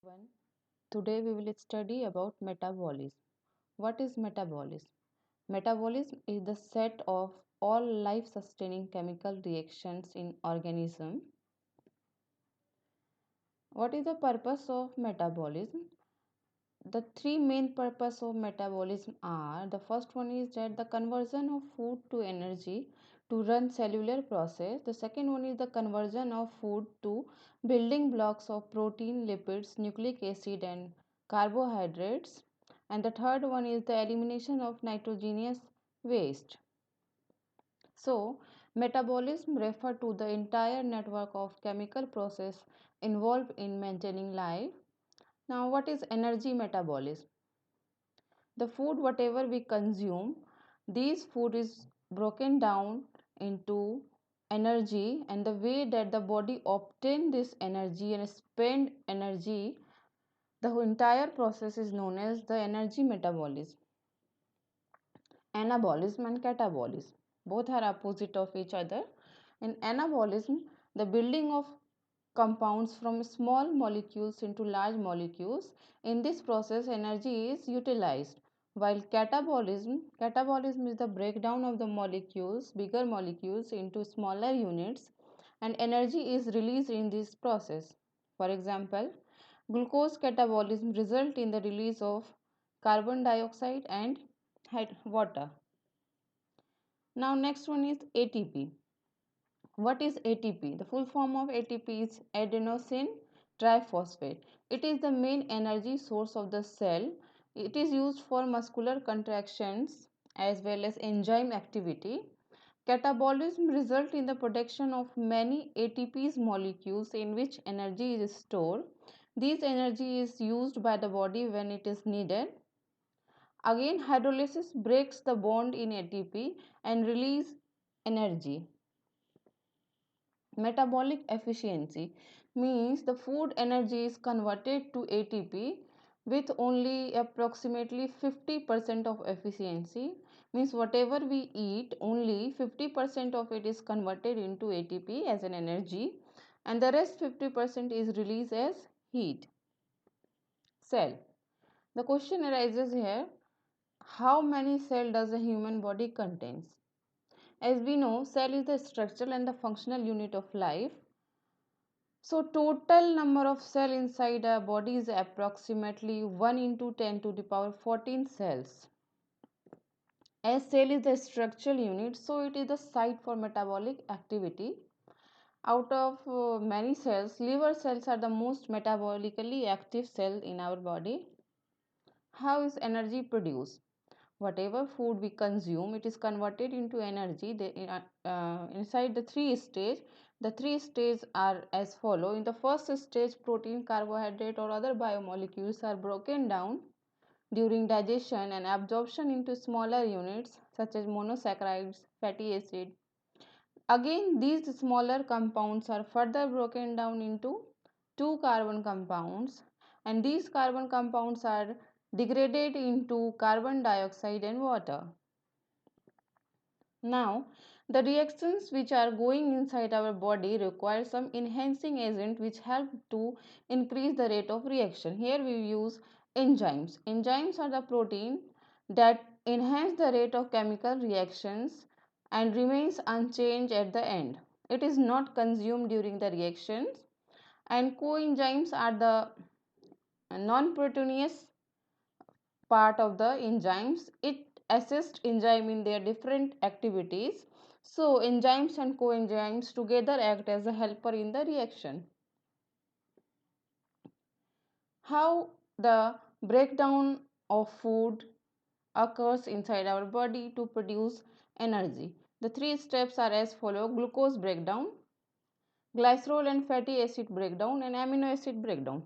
One. Today we will study about metabolism. What is metabolism? Metabolism is the set of all life sustaining chemical reactions in organism. What is the purpose of metabolism? The three main purpose of metabolism are: the first one is that the conversion of food to energy to run cellular process. The second one is the conversion of food to building blocks of protein, lipids, nucleic acid and carbohydrates, and the third one is the elimination of nitrogenous waste. So metabolism refer to the entire network of chemical process involved in maintaining life. Now, what is energy metabolism? The food whatever we consume, these food is broken down into energy, and the way that the body obtain this energy and spend energy, the entire process is known as the energy metabolism. Anabolism and catabolism, both are opposite of each other. In anabolism, the building of compounds from small molecules into large molecules. In this process energy is utilized, while catabolism is the breakdown of the molecules, bigger molecules, into smaller units, and energy is released in this process. For example, glucose catabolism result in the release of carbon dioxide and water. Now next one is ATP. What is ATP? The full form of ATP is adenosine triphosphate. It is the main energy source of the cell. It is used for muscular contractions as well as enzyme activity. Catabolism results in the production of many ATP's molecules in which energy is stored. This energy is used by the body when it is needed. Again, hydrolysis breaks the bond in ATP and release energy. Metabolic efficiency means the food energy is converted to ATP with only approximately 50% of efficiency. Means whatever we eat, only 50% of it is converted into ATP as an energy, and the rest 50% is released as heat. Cell. The question arises here: how many cells does a human body contains? As we know, cell is the structural and the functional unit of life. So total number of cell inside a body is approximately 1 into 10 to the power 14 cells. As cell is the structural unit, so it is the site for metabolic activity. Out of many cells, liver cells are the most metabolically active cell in our body. How is energy produced? Whatever food we consume, it is converted into energy. Inside the three stages are as follow. In the first stage, protein, carbohydrate or other biomolecules are broken down during digestion and absorption into smaller units such as monosaccharides, fatty acid. Again, these smaller compounds are further broken down into two carbon compounds, and these carbon compounds are degraded into carbon dioxide and water. Now, the reactions which are going inside our body require some enhancing agent which help to increase the rate of reaction. Here we use enzymes. Enzymes are the protein that enhance the rate of chemical reactions and remains unchanged at the end. It is not consumed during the reactions, and coenzymes are the non-proteinaceous part of the enzymes. It assists enzyme in their different activities. So enzymes and coenzymes together act as a helper in the reaction. How the breakdown of food occurs inside our body to produce energy. The three steps are as follow: glucose breakdown, glycerol and fatty acid breakdown, and amino acid breakdown.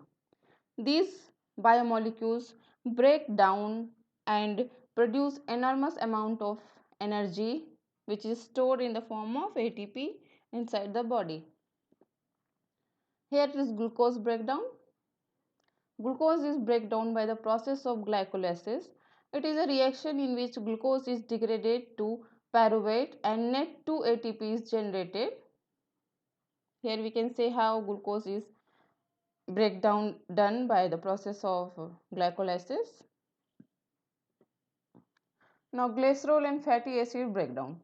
These biomolecules break down and produce enormous amount of energy which is stored in the form of ATP inside the body. Here is glucose breakdown. Glucose is breakdown by the process of glycolysis. It is a reaction in which glucose is degraded to pyruvate and net 2 ATP is generated. Here we can say how glucose is breakdown done by the process of glycolysis. Now, glycerol and fatty acid breakdown.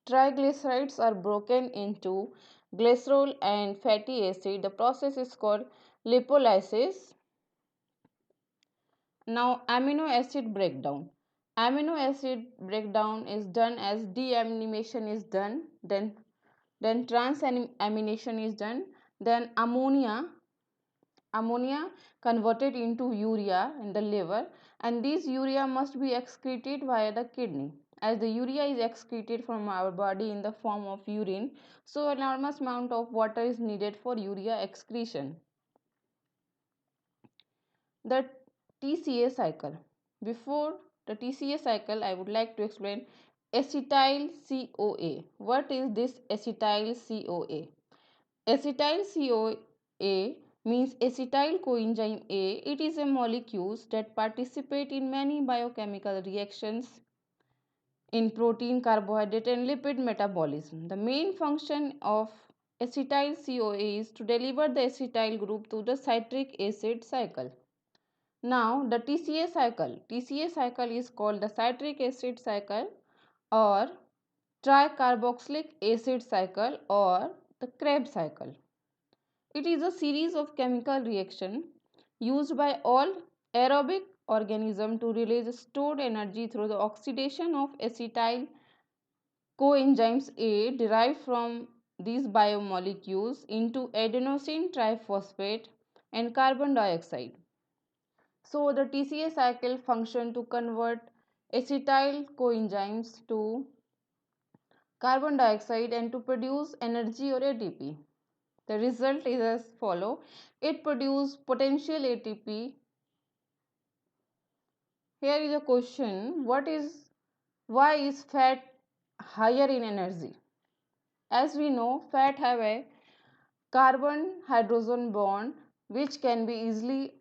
Triglycerides are broken into glycerol and fatty acid. The process is called lipolysis. Now, amino acid breakdown. Amino acid breakdown is done as deamination is done, then transamination is done, then ammonia converted into urea in the liver, and this urea must be excreted via the kidney. As the urea is excreted from our body in the form of urine, so enormous amount of water is needed for urea excretion. The TCA cycle. Before the TCA cycle, I would like to explain acetyl CoA. What is this acetyl CoA? Acetyl CoA means acetyl coenzyme A. It is a molecule that participate in many biochemical reactions in protein, carbohydrate and lipid metabolism. The main function of acetyl CoA is to deliver the acetyl group to the citric acid cycle. Now the TCA cycle. TCA cycle is called the citric acid cycle or tricarboxylic acid cycle or the Krebs cycle. It is a series of chemical reactions used by all aerobic organisms to release stored energy through the oxidation of acetyl coenzymes A derived from these biomolecules into adenosine triphosphate and carbon dioxide. So the TCA cycle function to convert acetyl coenzymes to carbon dioxide and to produce energy or ATP. The result is as follow. It produces potential ATP. Here is a question. Why is fat higher in energy? As we know, fat have a carbon hydrogen bond which can be easily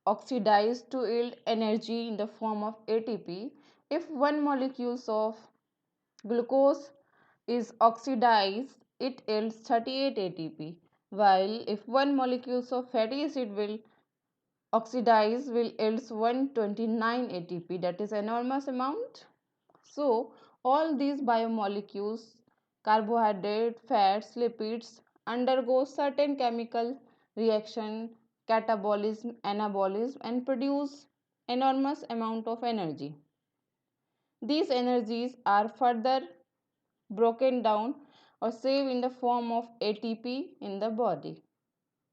oxidized to yield energy in the form of ATP. If one molecule of glucose is oxidized, it yields 38 ATP, while if one molecule of fatty acid will oxidize will yields 129 ATP, that is enormous amount. So all these biomolecules, carbohydrate, fats, lipids undergo certain chemical reaction, catabolism, anabolism and produce enormous amount of energy. These energies are further broken down or saved in the form of ATP in the body.